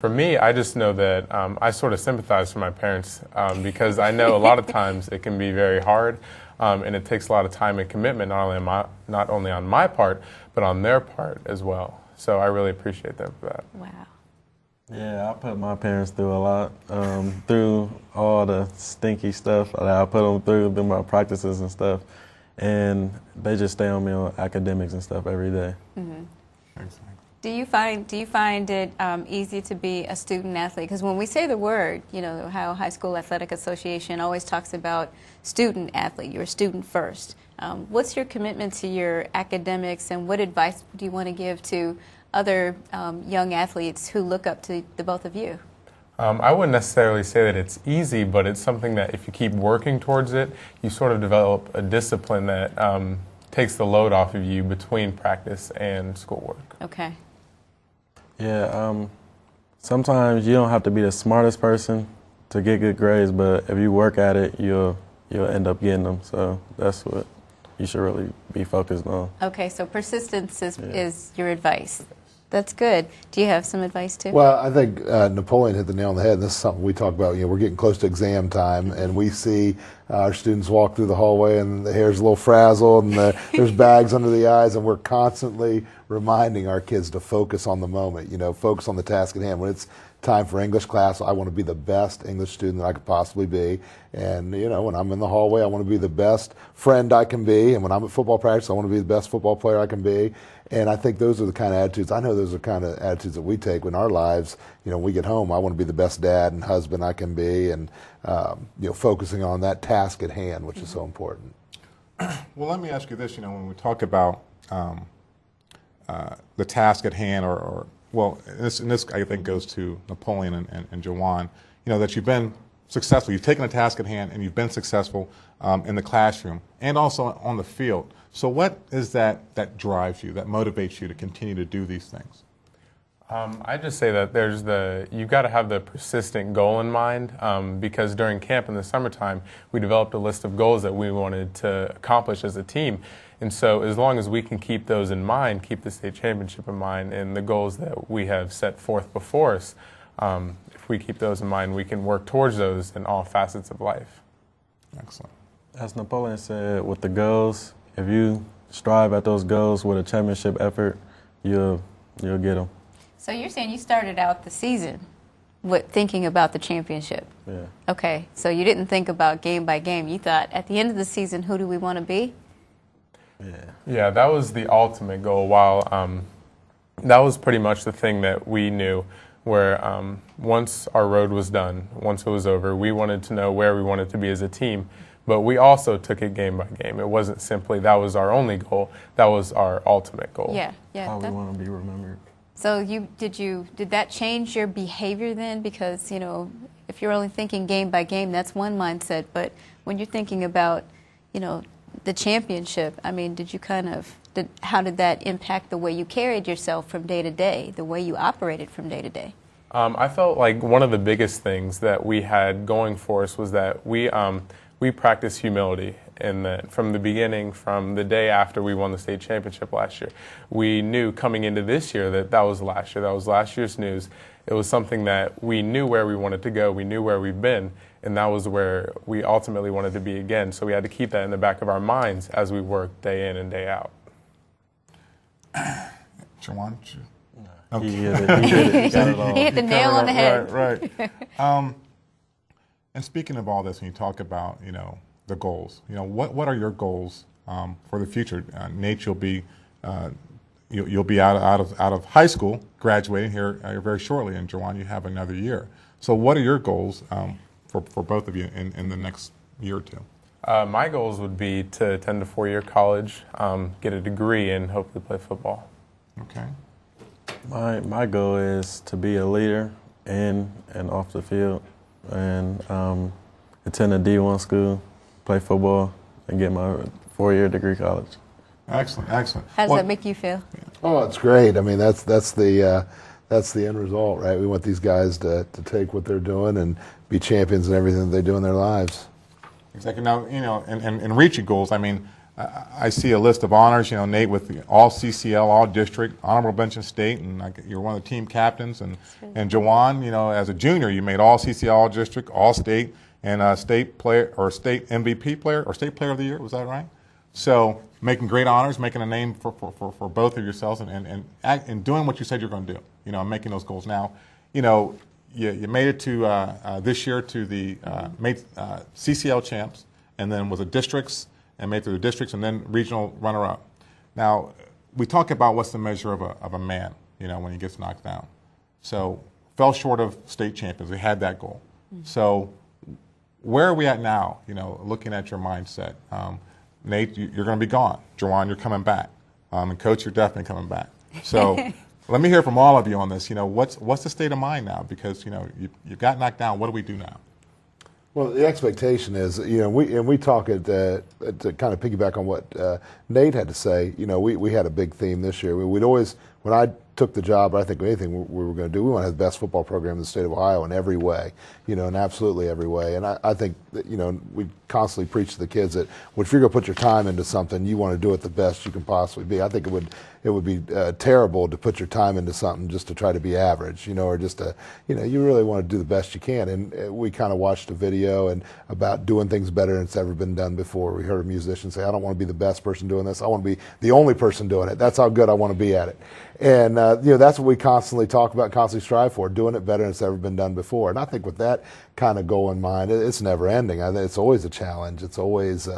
For me, I just know that I sort of sympathize for my parents because I know a lot of times it can be very hard and it takes a lot of time and commitment, not only on my part, but on their part as well. So I really appreciate them for that. Wow. Yeah, I put my parents through a lot, through all the stinky stuff that I put them through my practices and stuff, and they just stay on me on academics and stuff every day. Mm-hmm. Do you find it easy to be a student athlete? Because when we say the word, you know, the Ohio High School Athletic Association always talks about student athlete. You're a student first. What's your commitment to your academics, and what advice do you want to give to other young athletes who look up to the both of you? I wouldn't necessarily say that it's easy, but it's something that if you keep working towards it, you sort of develop a discipline that takes the load off of you between practice and schoolwork. Okay. Yeah, sometimes you don't have to be the smartest person to get good grades, but if you work at it, you'll end up getting them. So that's what you should really be focused on. Okay, so persistence is your advice. That's good. Do you have some advice too? Well, I think Napoleon hit the nail on the head. And this is something we talk about. You know, we're getting close to exam time, and we see our students walk through the hallway, and the hair's a little frazzled, and there's bags under the eyes, and we're constantly reminding our kids to focus on the moment. You know, focus on the task at hand. When it's time for English class, I want to be the best English student that I could possibly be. And, you know, when I'm in the hallway, I want to be the best friend I can be. And when I'm at football practice, I want to be the best football player I can be. And I think those are the kind of attitudes, I know those are the kind of attitudes that we take in our lives. You know, when we get home, I want to be the best dad and husband I can be, and, you know, focusing on that task at hand, which is so important. Well, let me ask you this, you know, when we talk about the task at hand, well, and this I think goes to Napoleon and Jawan, you know, that you've been successful. You've taken a task at hand and you've been successful in the classroom and also on the field. So what is that drives you, that motivates you to continue to do these things? I just say that you've got to have the persistent goal in mind because during camp in the summertime, we developed a list of goals that we wanted to accomplish as a team. And so as long as we can keep those in mind, keep the state championship in mind and the goals that we have set forth before us, if we keep those in mind, we can work towards those in all facets of life. Excellent. As Napoleon said, with the goals, if you strive at those goals with a championship effort, you'll get them. So you're saying you started out the season with thinking about the championship. Yeah. Okay, so you didn't think about game by game. You thought, at the end of the season, who do we want to be? Yeah, that was the ultimate goal. While that was pretty much the thing that we knew, where once our road was done, once it was over, we wanted to know where we wanted to be as a team. But we also took it game by game. It wasn't simply that was our only goal. That was our ultimate goal. Yeah. How we want to be remembered. So did that change your behavior then? Because, you know, if you're only thinking game by game, that's one mindset. But when you're thinking about, you know, the championship, I mean, how did that impact the way you carried yourself from day to day, the way you operated from day to day? I felt like one of the biggest things that we had going for us was that we practiced humility, and that from the beginning, from the day after we won the state championship last year, we knew coming into this year that was last year. That was last year's news. It was something that we knew where we wanted to go. We knew where we've been, and that was where we ultimately wanted to be again. So we had to keep that in the back of our minds as we worked day in and day out. Jawan? No. He hit it. He hit the nail on the head. Right. And speaking of all this, when you talk about, you know, the goals, you know, what are your goals for the future? Nate, you'll be out of high school, graduating here very shortly, and Jawan, you have another year. So what are your goals for both of you in the next year or two? My goals would be to attend a 4-year college, get a degree, and hopefully play football. Okay. My goal is to be a leader in and off the field, and attend a D1 school, play football, and get my 4-year degree college. Excellent. How does that make you feel? Oh, it's great. I mean, that's the end result, right? We want these guys to take what they're doing and be champions in everything that they do in their lives. Exactly. Now, you know, and reaching goals, I mean, I see a list of honors, Nate, with all CCL, all district, honorable mention state, and you're one of the team captains. And Jawan, as a junior, you made all CCL, all district, all state, and state player or state MVP player or state player of the year. Was that right? So making great honors, making a name for both of yourselves, and doing what you said you're going to do. And making those goals. Now, you made it to this year to the CCL champs, and then was a districts. And made through the districts, and then regional runner-up. Now, we talk about what's the measure of a man, when he gets knocked down. So, fell short of state champions. We had that goal. Mm-hmm. So, where are we at now? Looking at your mindset, Nate, you're going to be gone. Jawan, you're coming back, and Coach, you're definitely coming back. So, let me hear from all of you on this. What's the state of mind now? Because you got knocked down. What do we do now? Well, the expectation is, we talk at to kind of piggyback on what Nate had to say. We had a big theme this year. We'd always, when I took the job, I think anything we were going to do, we want to have the best football program in the state of Ohio in every way, in absolutely every way. And I think that, we constantly preach to the kids that if you're going to put your time into something, you want to do it the best you can possibly be. I think it would be terrible to put your time into something just to try to be average, or just to, you really want to do the best you can. And we kind of watched a video about doing things better than it's ever been done before. We heard a musician say, I don't want to be the best person doing this. I want to be the only person doing it. That's how good I want to be at it. And, that's what we constantly talk about, constantly strive for, doing it better than it's ever been done before. And I think with that kind of goal in mind, it's never ending. I think it's always a challenge. It's always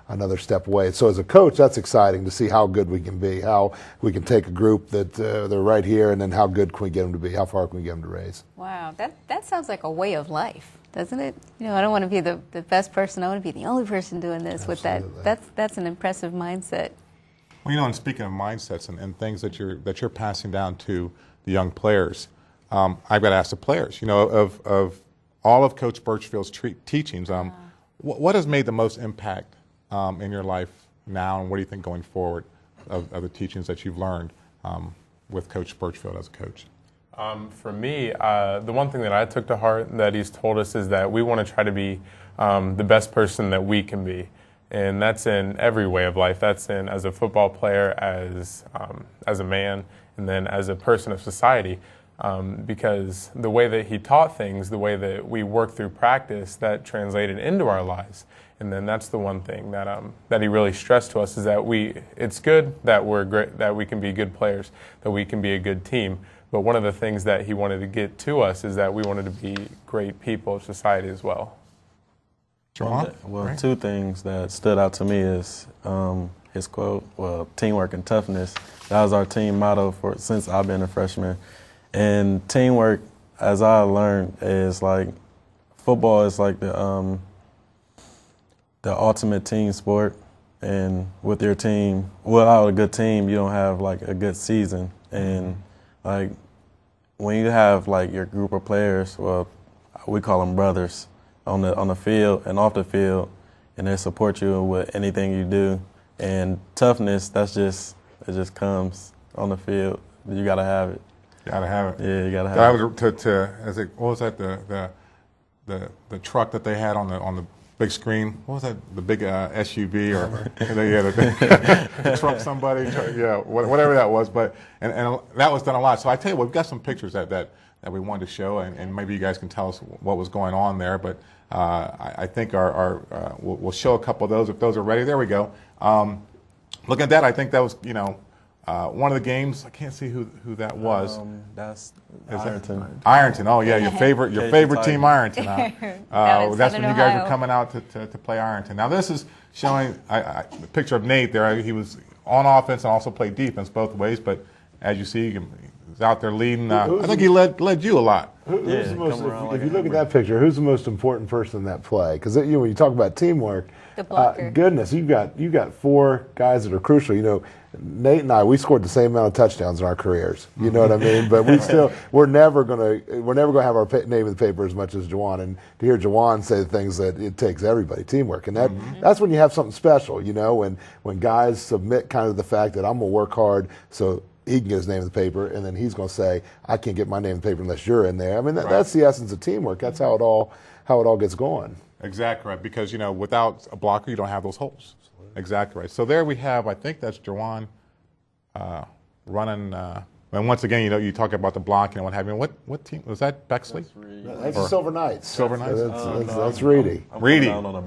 another step away. So as a coach, that's exciting to see how good we can be, how we can take a group that they're right here, and then how good can we get them to be, how far can we get them to raise. Wow, that sounds like a way of life, doesn't it? I don't want to be the best person. I want to be the only person doing this. Absolutely. With that. That's an impressive mindset. Well, and speaking of mindsets and things that you're passing down to the young players, I've got to ask the players, of all of Coach Birchfield's teachings, what has made the most impact in your life now, and what do you think going forward of the teachings that you've learned with Coach Birchfield as a coach? For me, the one thing that I took to heart that he's told us is that we want to try to be the best person that we can be. And that's in every way of life. That's in as a football player, as a man, and then as a person of society. Because the way that he taught things, the way that we worked through practice, that translated into our lives. And then that's the one thing that he really stressed to us is that it's good that we're great, that we can be good players, that we can be a good team. But one of the things that he wanted to get to us is that we wanted to be great people of society as well. Well, right. Two things that stood out to me is his quote, teamwork and toughness. That was our team motto since I've been a freshman. And teamwork, as I learned, is like football is like the ultimate team sport. And with your team, without a good team, you don't have like a good season. And like when you have like your group of players, well, we call them brothers, on the field and off the field, and they support you with anything you do. And toughness, it just comes on the field. You gotta have it. You gotta have it. Yeah, you gotta have it. What was that? The truck that they had on the big screen. What was that? The big SUV or the truck somebody. Yeah, whatever that was. But and that was done a lot. So I tell you what, we've got some pictures that we wanted to show, and maybe you guys can tell us what was going on there. But I think we'll show a couple of those if those are ready. There we go. Looking at that, I think that was one of the games. I can't see who that was. That's Ironton. Ironton. Oh yeah, your favorite team, Ironton. That's when you guys were coming out to play Ironton. Now this is showing a picture of Nate there. He was on offense and also played defense both ways. But as you see, he's out there leading. I think he led you a lot. If you look at that picture, who's the most important person in that play? Because when you talk about teamwork, the blocker. Goodness, you've got four guys that are crucial. Nate and I, we scored the same amount of touchdowns in our careers. You know what I mean? But we're never gonna have our name in the paper as much as Jawan. And to hear Jawan say the things that it takes everybody, teamwork, and that's when you have something special. When guys submit kind of the fact that I'm gonna work hard so he can get his name in the paper, and then he's going to say, I can't get my name in the paper unless you're in there. I mean, that's the essence of teamwork. That's how it all gets going. Exactly right, because without a blocker, you don't have those holes. Exactly right. So there we have, I think that's Jawan running. And once again, you talk about the blocking and what have you. What team was that? Bexley? That's the Silver Knights. Silver Knights. That's Reedy. Reedy, another.